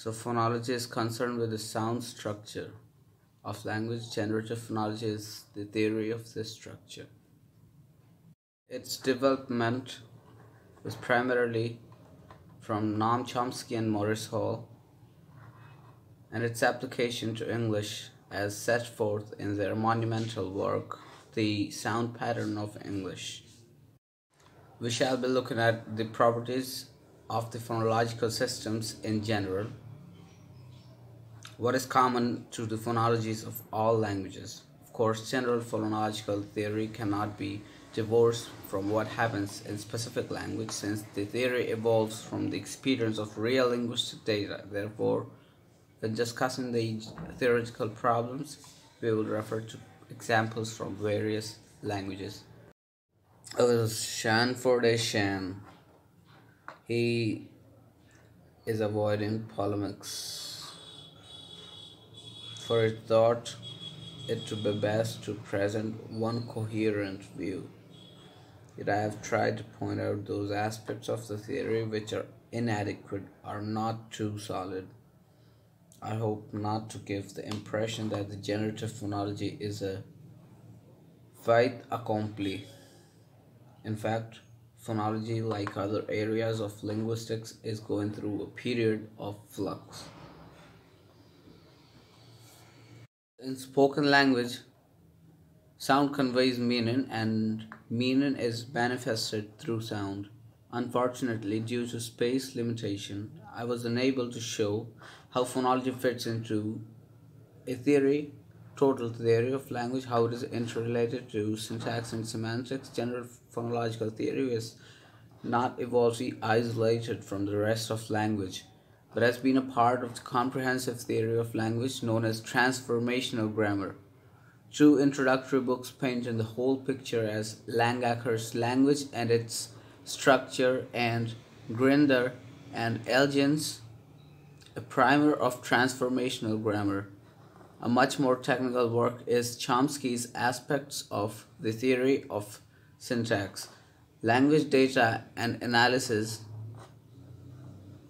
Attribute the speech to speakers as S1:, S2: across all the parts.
S1: So phonology is concerned with the sound structure of language. Generative phonology is the theory of this structure. Its development was primarily from Noam Chomsky and Maurice Hall, and its application to English as set forth in their monumental work, The Sound Pattern of English. We shall be looking at the properties of the phonological systems in general. What is common to the phonologies of all languages? Of course, general phonological theory cannot be divorced from what happens in specific language, since the theory evolves from the experience of real linguistic data. Therefore, when discussing the theoretical problems, we will refer to examples from various languages. Shanford Shan. He is avoiding polemics, for he thought it to be best to present one coherent view. Yet I have tried to point out those aspects of the theory which are inadequate or not too solid. I hope not to give the impression that the generative phonology is a fait accompli. In fact, phonology, like other areas of linguistics, is going through a period of flux. In spoken language, sound conveys meaning, and meaning is manifested through sound. Unfortunately, due to space limitation, I was unable to show how phonology fits into a theory, total theory of language, how it is interrelated to syntax and semantics. General phonological theory is not evolved isolated from the rest of language, but has been a part of the comprehensive theory of language known as transformational grammar. Two introductory books paint the whole picture as Langacker's Language and Its Structure, and Grinder and Elgin's A Primer of Transformational Grammar. A much more technical work is Chomsky's Aspects of the Theory of Syntax. Language data and analysis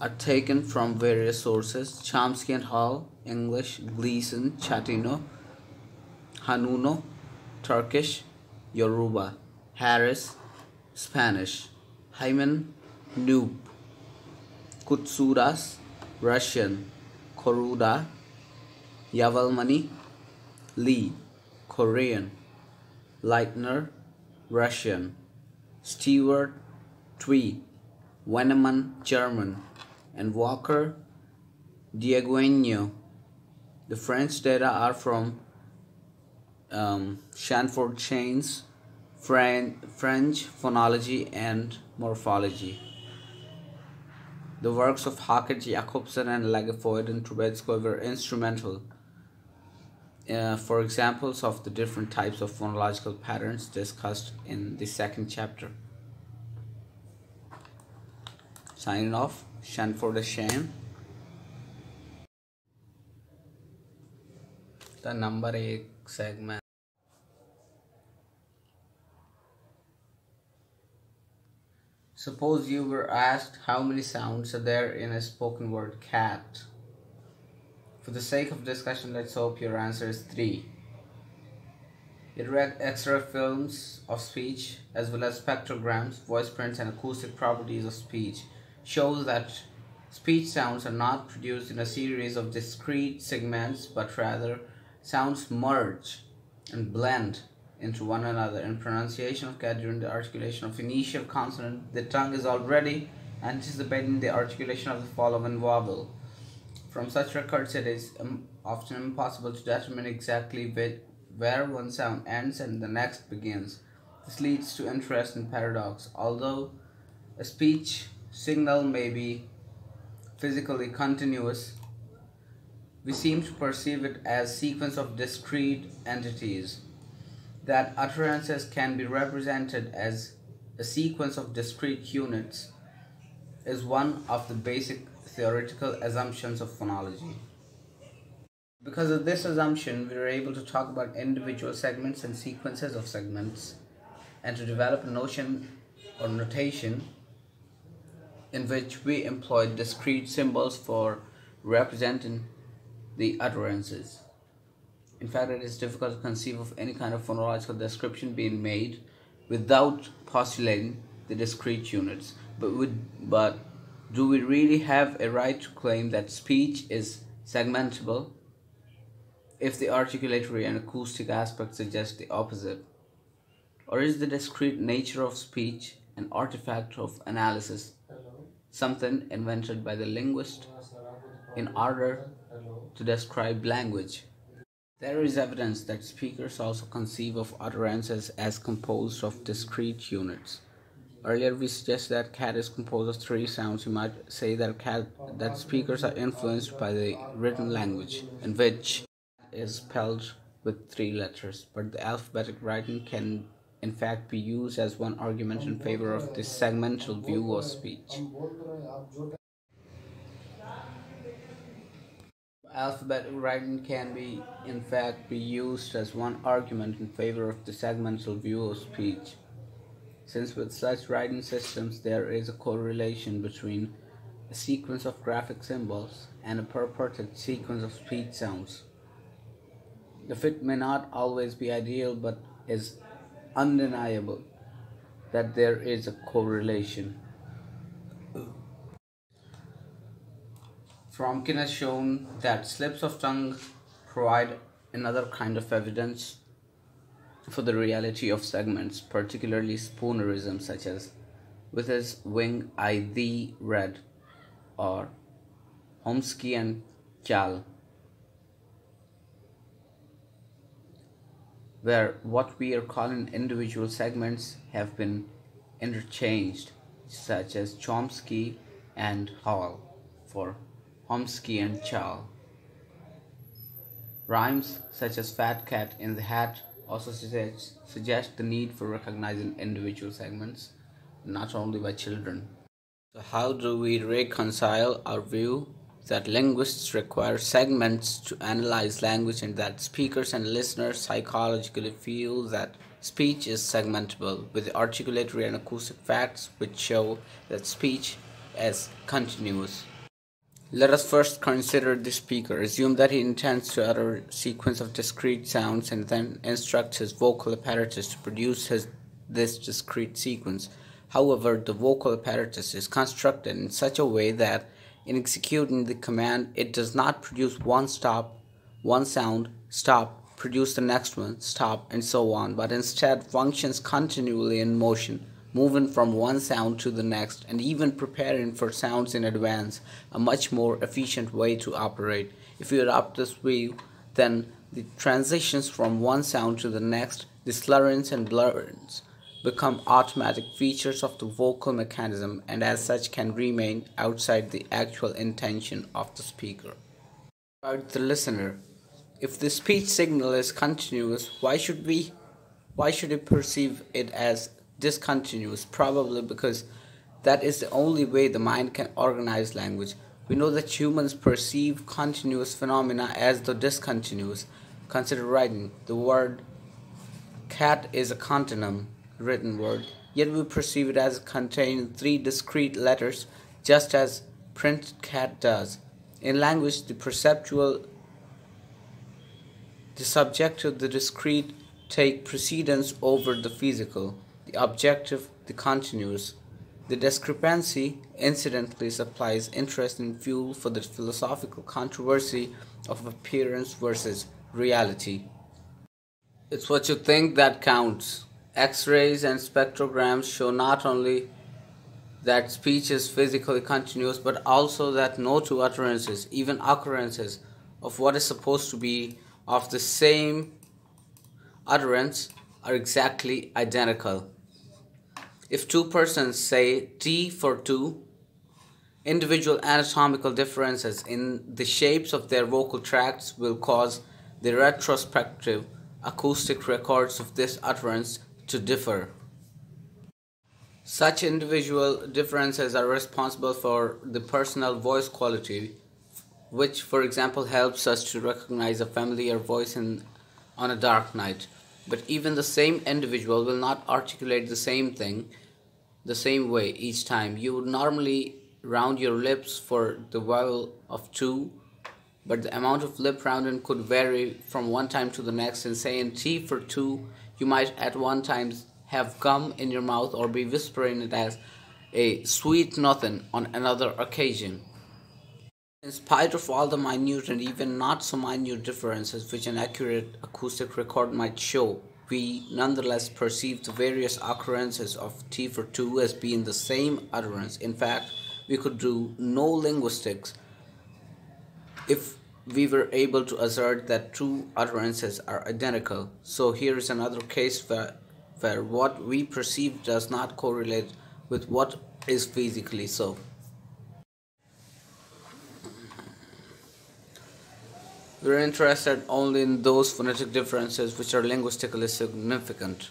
S1: are taken from various sources: Chomsky and Hall, English; Gleason, Chatino, Hanuno, Turkish; Yoruba; Harris, Spanish; Hyman, Noob; Kutsuras, Russian; Koruda, Yavalmani; Lee, Korean; Leitner, Russian; Stewart, Twee; Wenneman, German; and Walker, Diegueño. The French data are from Shanford Chain's French Phonology and Morphology. The works of Hackett, Jacobson, and Lagerfeld and Trubetskoy were instrumental for examples of the different types of phonological patterns discussed in the second chapter. Signing off, Shanford Shan. The number 1 segment. Suppose you were asked how many sounds are there in a spoken word cat. For the sake of discussion, let's hope your answer is 3. It read X-ray films of speech, as well as spectrograms, voice prints, and acoustic properties of speech, shows that speech sounds are not produced in a series of discrete segments, but rather sounds merge and blend into one another. In pronunciation of cat, during the articulation of initial consonant, the tongue is already anticipating the articulation of the following vowel. From such records, it is often impossible to determine exactly where one sound ends and the next begins. This leads to interest and paradox. Although a speech signal may be physically continuous, we seem to perceive it as a sequence of discrete entities. That utterances can be represented as a sequence of discrete units is one of the basic theoretical assumptions of phonology. Because of this assumption, we are able to talk about individual segments and sequences of segments, and to develop a notion or notation in which we employ discrete symbols for representing the utterances. In fact, it is difficult to conceive of any kind of phonological description being made without postulating the discrete units. But do we really have a right to claim that speech is segmentable if the articulatory and acoustic aspects suggest the opposite? Or is the discrete nature of speech an artifact of analysis, something invented by the linguist in order to describe language? There is evidence that speakers also conceive of utterances as composed of discrete units. Earlier we suggested that cat is composed of three sounds. You might say that speakers are influenced by the written language, in which is spelled with three letters, but the alphabetic writing can in fact be used as one argument in favor of this segmental view of speech. Alphabetic writing can be in fact be used as one argument in favor of the segmental view of speech, since with such writing systems there is a correlation between a sequence of graphic symbols and a purported sequence of speech sounds. The fit may not always be ideal, but is undeniable that there is a correlation. Fromkin has shown that slips of tongue provide another kind of evidence for the reality of segments, particularly spoonerism, such as with his wing I thee read, or Homsky and Chal, where what we are calling individual segments have been interchanged, such as Chomsky and Hall for Homsky and Chal. Rhymes such as fat cat in the hat also suggest the need for recognizing individual segments, not only by children. So how do we reconcile our view that linguists require segments to analyze language and that speakers and listeners psychologically feel that speech is segmentable, with the articulatory and acoustic facts which show that speech is continuous? Let us first consider the speaker. Assume that he intends to utter a sequence of discrete sounds and then instructs his vocal apparatus to produce this discrete sequence. However, the vocal apparatus is constructed in such a way that in executing the command, it does not produce one sound, stop, produce the next one, stop, and so on, but instead functions continually in motion, moving from one sound to the next, and even preparing for sounds in advance, a much more efficient way to operate. If you adopt this view, then the transitions from one sound to the next, the slurrings and blurrings, become automatic features of the vocal mechanism and as such can remain outside the actual intention of the speaker. About the listener, if the speech signal is continuous, why should we perceive it as discontinuous? Probably because that is the only way the mind can organize language. We know that humans perceive continuous phenomena as the discontinuous. Consider writing. The word cat is a continuum, written word, yet we perceive it as containing three discrete letters, just as printed cat does. In language, the subjective, the discrete take precedence over the physical, the objective, the continuous. The discrepancy incidentally supplies interesting fuel for the philosophical controversy of appearance versus reality. It's what you think that counts. X-rays and spectrograms show not only that speech is physically continuous, but also that no two utterances, even occurrences of what is supposed to be of the same utterance, are exactly identical. If two persons say T for two, individual anatomical differences in the shapes of their vocal tracts will cause the retrospective acoustic records of this utterance to differ. Such individual differences are responsible for the personal voice quality, which, for example, helps us to recognize a familiar voice on a dark night. But even the same individual will not articulate the same thing the same way each time. You would normally round your lips for the vowel of two, but the amount of lip rounding could vary from one time to the next. And say in T for two, you might at one time have gum in your mouth or be whispering it as a sweet nothing on another occasion. In spite of all the minute and even not so minute differences which an accurate acoustic record might show, we nonetheless perceive the various occurrences of T for two as being the same utterance. In fact, we could do no linguistics if we were able to assert that two utterances are identical. So here is another case where what we perceive does not correlate with what is physically so. We're interested only in those phonetic differences which are linguistically significant.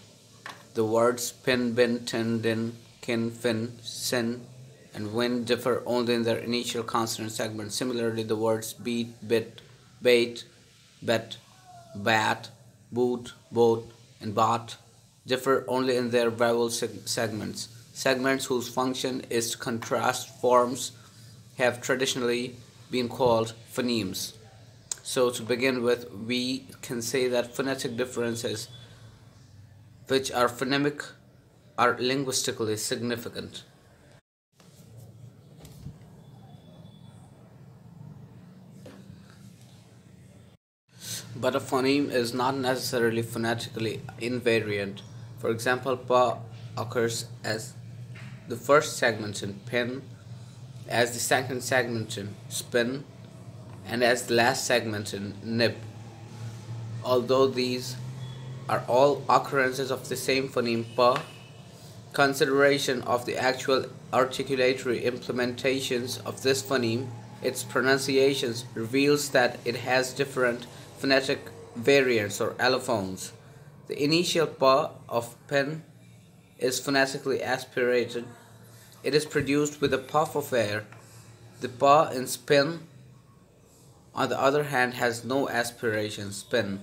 S1: The words pin, bin, tin, din, kin, fin, sin, and win differ only in their initial consonant segments. Similarly, the words beat, bit, bait, bet, bat, boot, boat, and bot differ only in their vowel segments. Segments whose function is to contrast forms have traditionally been called phonemes. So to begin with, we can say that phonetic differences which are phonemic are linguistically significant. But a phoneme is not necessarily phonetically invariant. For example, pa occurs as the first segment in pin, as the second segment in spin, and as the last segment in nip. Although these are all occurrences of the same phoneme pa, consideration of the actual articulatory implementations of this phoneme, its pronunciations, reveals that it has different phonetic variants or allophones. The initial pa of pen is phonetically aspirated. It is produced with a puff of air. The pa in spin, on the other hand, has no aspiration, spin.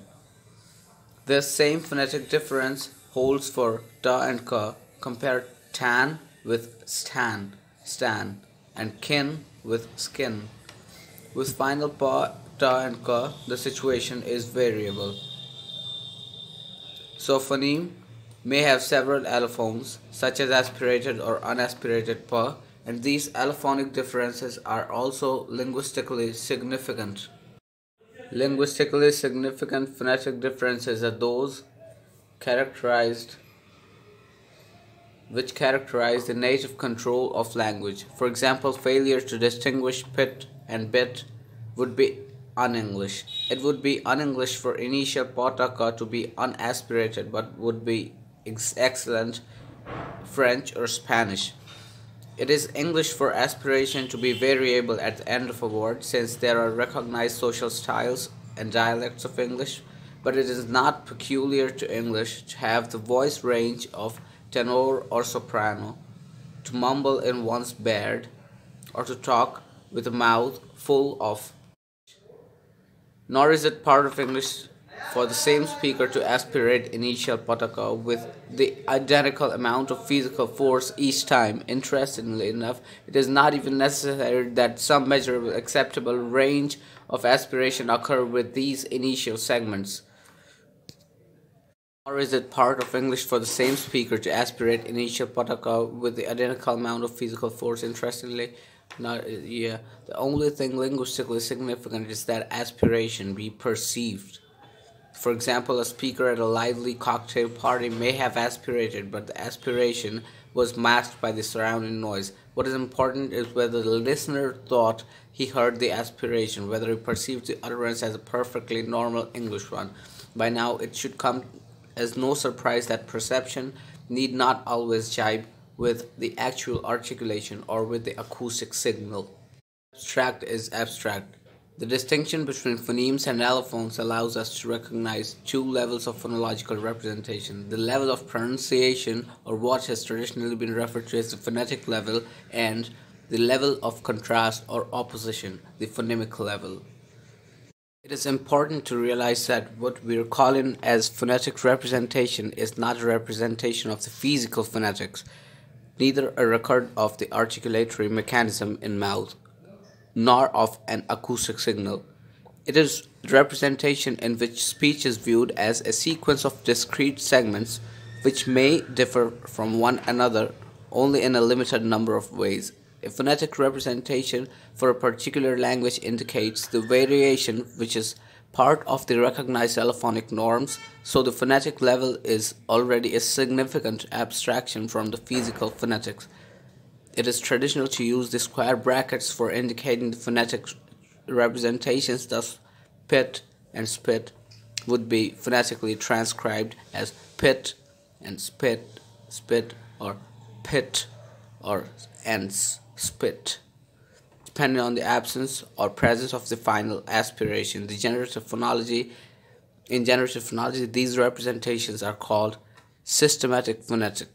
S1: This same phonetic difference holds for ta and ka. Compare tan with stan, stan, and kin with skin. With final pa, ta, and ka, the situation is variable. So phoneme may have several allophones, such as aspirated or unaspirated pa, and these allophonic differences are also linguistically significant. Linguistically significant phonetic differences are those which characterize the native control of language. For example, failure to distinguish pit and bit would be un-English. It would be un-English for initial pataka to be unaspirated, but would be excellent French or Spanish. It is English for aspiration to be variable at the end of a word, since there are recognized social styles and dialects of English, but it is not peculiar to English to have the voice range of tenor or soprano, to mumble in one's beard, or to talk with a mouth full of. Nor is it part of English for the same speaker to aspirate initial pataka with the identical amount of physical force each time. Interestingly enough, it is not even necessary that some measurable acceptable range of aspiration occur with these initial segments. Nor is it part of English for the same speaker to aspirate initial pataka with the identical amount of physical force. Interestingly, the only thing linguistically significant is that aspiration be perceived. For example, a speaker at a lively cocktail party may have aspirated, but the aspiration was masked by the surrounding noise. What is important is whether the listener thought he heard the aspiration, whether he perceived the utterance as a perfectly normal English one. By now, it should come as no surprise that perception need not always jibe with the actual articulation or with the acoustic signal. Abstract is abstract. The distinction between phonemes and allophones allows us to recognize two levels of phonological representation: the level of pronunciation, or what has traditionally been referred to as the phonetic level, and the level of contrast or opposition, the phonemic level. It is important to realize that what we are calling as phonetic representation is not a representation of the physical phonetics. neither a record of the articulatory mechanism in mouth nor of an acoustic signal. It is representation in which speech is viewed as a sequence of discrete segments which may differ from one another only in a limited number of ways. A phonetic representation for a particular language indicates the variation which is part of the recognized allophonic norms, so the phonetic level is already a significant abstraction from the physical phonetics. It is traditional to use the square brackets for indicating the phonetic representations, thus, pit and spit would be phonetically transcribed as pit and spit, or pit or ends, spit, depending on the absence or presence of the final aspiration. In generative phonology, these representations are called systematic phonetic.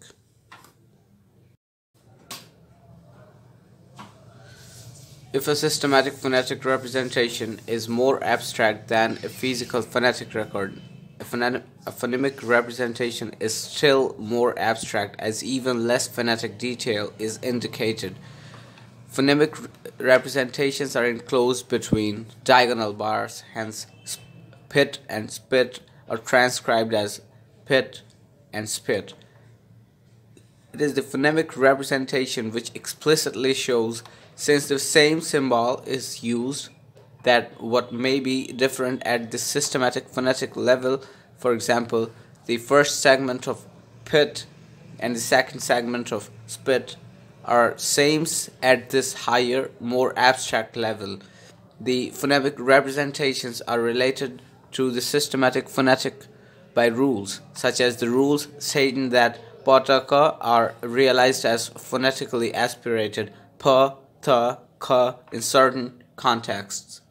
S1: If a systematic phonetic representation is more abstract than a physical phonetic record, a phonemic representation is still more abstract as even less phonetic detail is indicated. Phonemic representations are enclosed between diagonal bars, hence pit and spit are transcribed as pit and spit. It is the phonemic representation which explicitly shows, since the same symbol is used, that what may be different at the systematic phonetic level, for example, the first segment of pit and the second segment of spit, are same at this higher, more abstract level. The phonemic representations are related to the systematic phonetic by rules, such as the rules stating that pataka are realized as phonetically aspirated p, th, k in certain contexts.